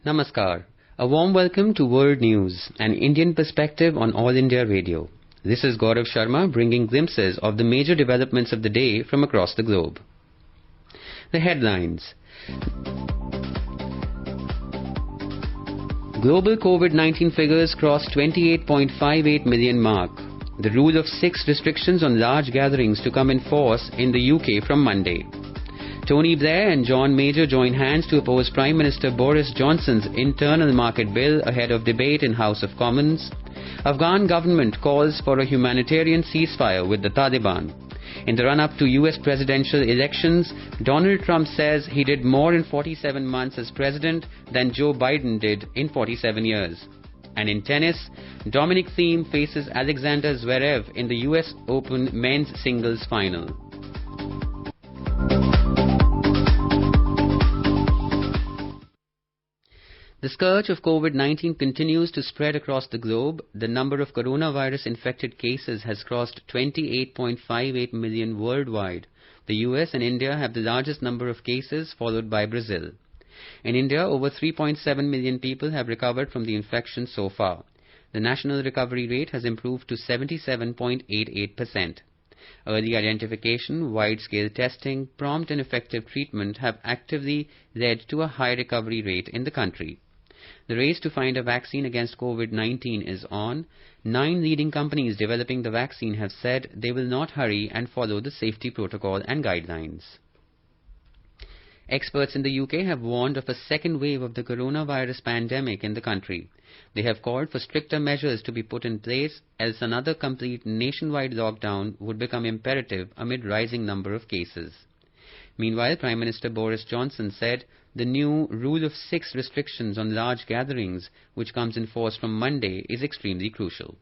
Namaskar. A warm welcome to World News, an Indian perspective on All India Radio. This is Gaurav Sharma bringing glimpses of the major developments of the day from across the globe. The headlines. Global COVID-19 figures crossed 28.58 million mark. The rule of 6 restrictions on large gatherings to come in force in the UK from Monday. Tony Blair and John Major join hands to oppose Prime Minister Boris Johnson's internal market bill ahead of debate in House of Commons. Afghan government calls for a humanitarian ceasefire with the Taliban. In the run-up to US presidential elections, Donald Trump says he did more in 47 months as president than Joe Biden did in 47 years. And in tennis, Dominic Thiem faces Alexander Zverev in the US Open men's singles final. The scourge of COVID-19 continues to spread across the globe. The number of coronavirus-infected cases has crossed 28.58 million worldwide. The US and India have the largest number of cases, followed by Brazil. In India, over 3.7 million people have recovered from the infection so far. The national recovery rate has improved to 77.88%. Early identification, wide-scale testing, prompt and effective treatment have actively led to a high recovery rate in the country. The race to find a vaccine against COVID-19 is on. 9 leading companies developing the vaccine have said they will not hurry and follow the safety protocol and guidelines. Experts in the UK have warned of a second wave of the coronavirus pandemic in the country. They have called for stricter measures to be put in place, else another complete nationwide lockdown would become imperative amid rising number of cases. Meanwhile, Prime Minister Boris Johnson said the new rule of 6 restrictions on large gatherings, which comes in force from Monday, is extremely crucial.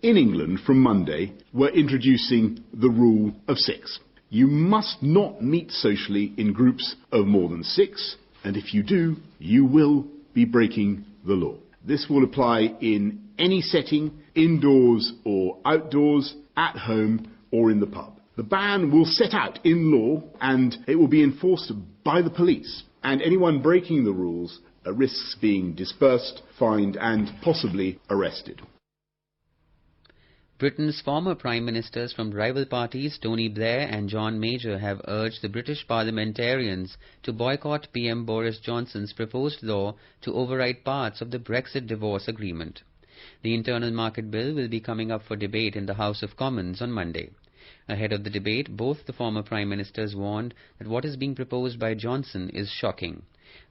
In England, from Monday, we're introducing the rule of 6. You must not meet socially in groups of more than 6, and if you do, you will be breaking the law. This will apply in any setting, indoors or outdoors, at home or in the pub. The ban will set out in law and it will be enforced by the police. And anyone breaking the rules risks being dispersed, fined and possibly arrested. Britain's former Prime Ministers from rival parties Tony Blair and John Major have urged the British parliamentarians to boycott PM Boris Johnson's proposed law to override parts of the Brexit divorce agreement. The internal market bill will be coming up for debate in the House of Commons on Monday. Ahead of the debate, both the former Prime Ministers warned that what is being proposed by Johnson is shocking.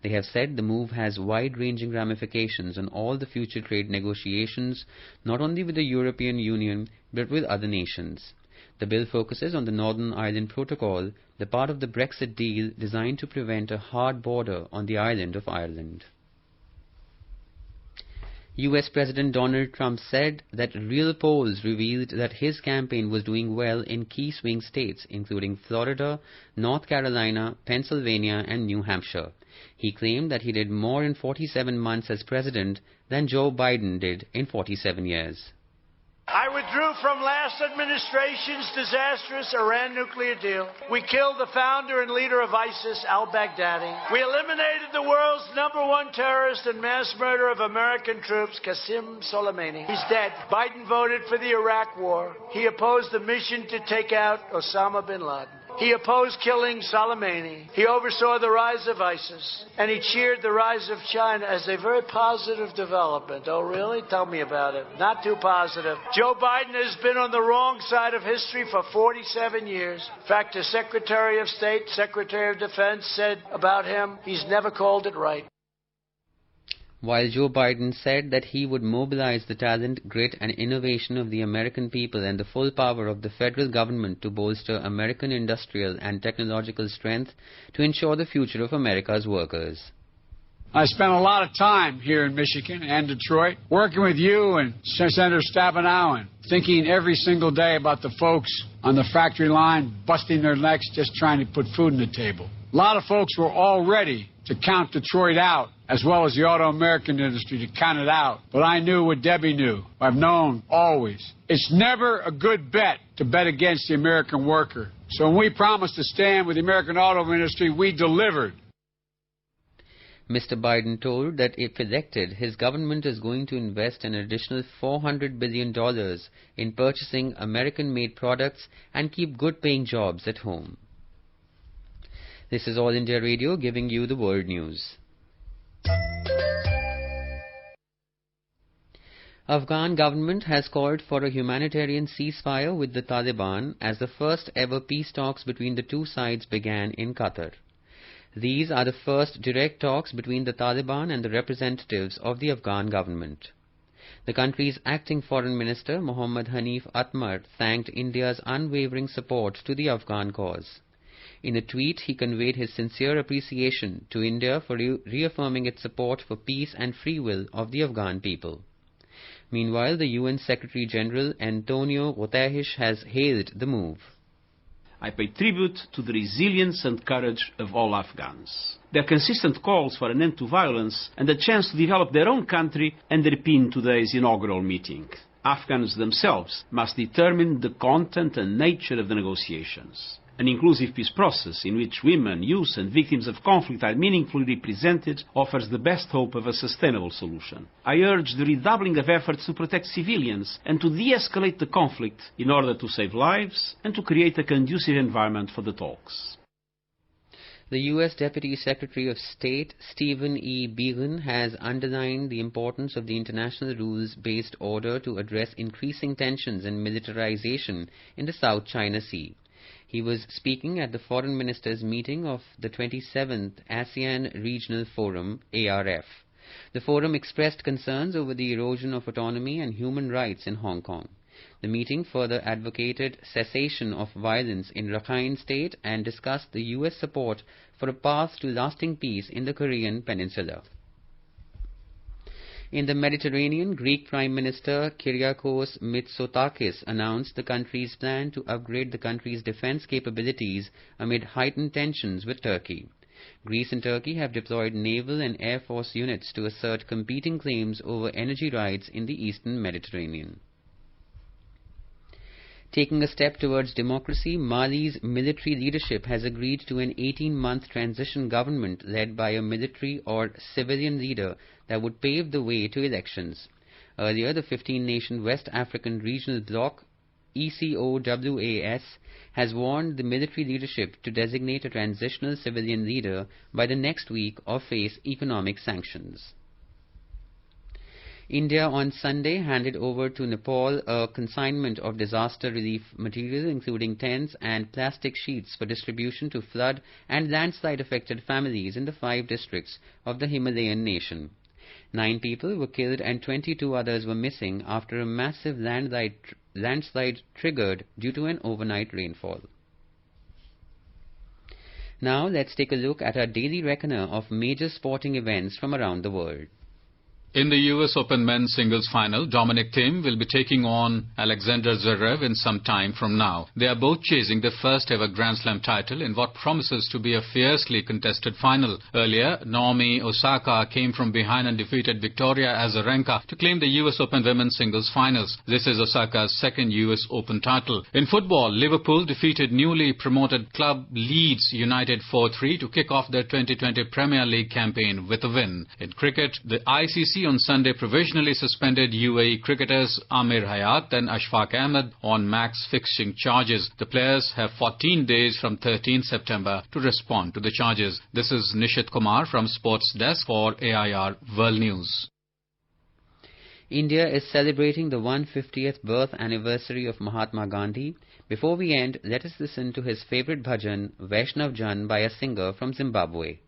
They have said the move has wide-ranging ramifications on all the future trade negotiations, not only with the European Union, but with other nations. The bill focuses on the Northern Ireland Protocol, the part of the Brexit deal designed to prevent a hard border on the island of Ireland. US President Donald Trump said that real polls revealed that his campaign was doing well in key swing states, including Florida, North Carolina, Pennsylvania, and New Hampshire. He claimed that he did more in 47 months as president than Joe Biden did in 47 years. I withdrew from last administration's disastrous Iran nuclear deal. We killed the founder and leader of ISIS, al-Baghdadi. We eliminated the world's #1 terrorist and mass murderer of American troops, Qasem Soleimani. He's dead. Biden voted for the Iraq war. He opposed the mission to take out Osama bin Laden. He opposed killing Soleimani. He oversaw the rise of ISIS. And he cheered the rise of China as a very positive development. Oh, really? Tell me about it. Not too positive. Joe Biden has been on the wrong side of history for 47 years. In fact, the Secretary of State, Secretary of Defense said about him, he's never called it right. While Joe Biden said that he would mobilize the talent, grit and innovation of the American people and the full power of the federal government to bolster American industrial and technological strength to ensure the future of America's workers. I spent a lot of time here in Michigan and Detroit working with you and Senator Stabenow and thinking every single day about the folks on the factory line busting their necks just trying to put food on the table. A lot of folks were all ready to count Detroit out, as well as the auto American industry to count it out. But I knew what Debbie knew. I've known always. It's never a good bet to bet against the American worker. So when we promised to stand with the American auto industry, we delivered. Mr. Biden told that if elected, his government is going to invest an additional $400 billion in purchasing American-made products and keep good-paying jobs at home. This is All India Radio giving you the world news. Afghan government has called for a humanitarian ceasefire with the Taliban as the first ever peace talks between the two sides began in Qatar. These are the first direct talks between the Taliban and the representatives of the Afghan government. The country's acting foreign minister, Mohammad Hanif Atmar, thanked India's unwavering support to the Afghan cause. In a tweet, he conveyed his sincere appreciation to India for reaffirming its support for peace and free will of the Afghan people. Meanwhile, the UN Secretary-General Antonio Guterres has hailed the move. I pay tribute to the resilience and courage of all Afghans. Their consistent calls for an end to violence and the chance to develop their own country underpin today's inaugural meeting. Afghans themselves must determine the content and nature of the negotiations. An inclusive peace process in which women, youth and victims of conflict are meaningfully represented offers the best hope of a sustainable solution. I urge the redoubling of efforts to protect civilians and to de-escalate the conflict in order to save lives and to create a conducive environment for the talks. The U.S. Deputy Secretary of State Stephen E. Biegun has underlined the importance of the international rules-based order to address increasing tensions and militarization in the South China Sea. He was speaking at the Foreign Ministers' meeting of the 27th ASEAN Regional Forum, ARF. The forum expressed concerns over the erosion of autonomy and human rights in Hong Kong. The meeting further advocated cessation of violence in Rakhine State and discussed the U.S. support for a path to lasting peace in the Korean Peninsula. In the Mediterranean, Greek Prime Minister Kyriakos Mitsotakis announced the country's plan to upgrade the country's defense capabilities amid heightened tensions with Turkey. Greece and Turkey have deployed naval and air force units to assert competing claims over energy rights in the eastern Mediterranean. Taking a step towards democracy, Mali's military leadership has agreed to an 18-month transition government led by a military or civilian leader that would pave the way to elections. Earlier, the 15-nation West African Regional Bloc, ECOWAS, has warned the military leadership to designate a transitional civilian leader by the next week or face economic sanctions. India on Sunday handed over to Nepal a consignment of disaster relief material including tents and plastic sheets for distribution to flood and landslide-affected families in the 5 districts of the Himalayan nation. 9 people were killed and 22 others were missing after a massive landslide triggered due to an overnight rainfall. Now let's take a look at our daily reckoner of major sporting events from around the world. In the US Open men's singles final, Dominic Thiem will be taking on Alexander Zverev in some time from now. They are both chasing the first ever Grand Slam title in what promises to be a fiercely contested final. Earlier, Naomi Osaka came from behind and defeated Victoria Azarenka to claim the US Open women's singles finals. This is Osaka's second US Open title. In football, Liverpool defeated newly promoted club Leeds United 4-3 to kick off their 2020 Premier League campaign with a win. In cricket, the ICC on Sunday provisionally suspended UAE cricketers Amir Hayat and Ashfaq Ahmed on max fixing charges. The players have 14 days from 13 September to respond to the charges. This is Nishit Kumar from Sports Desk for AIR World News. India is celebrating the 150th birth anniversary of Mahatma Gandhi. Before we end, let us listen to his favorite bhajan, Vaishnav Jan, by a singer from Zimbabwe.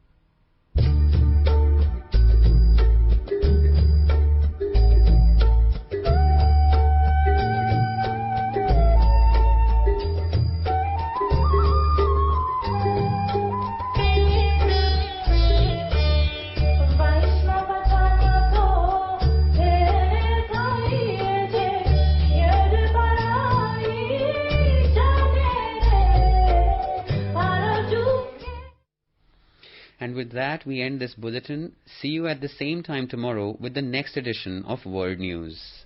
And with that, we end this bulletin. See you at the same time tomorrow with the next edition of World News.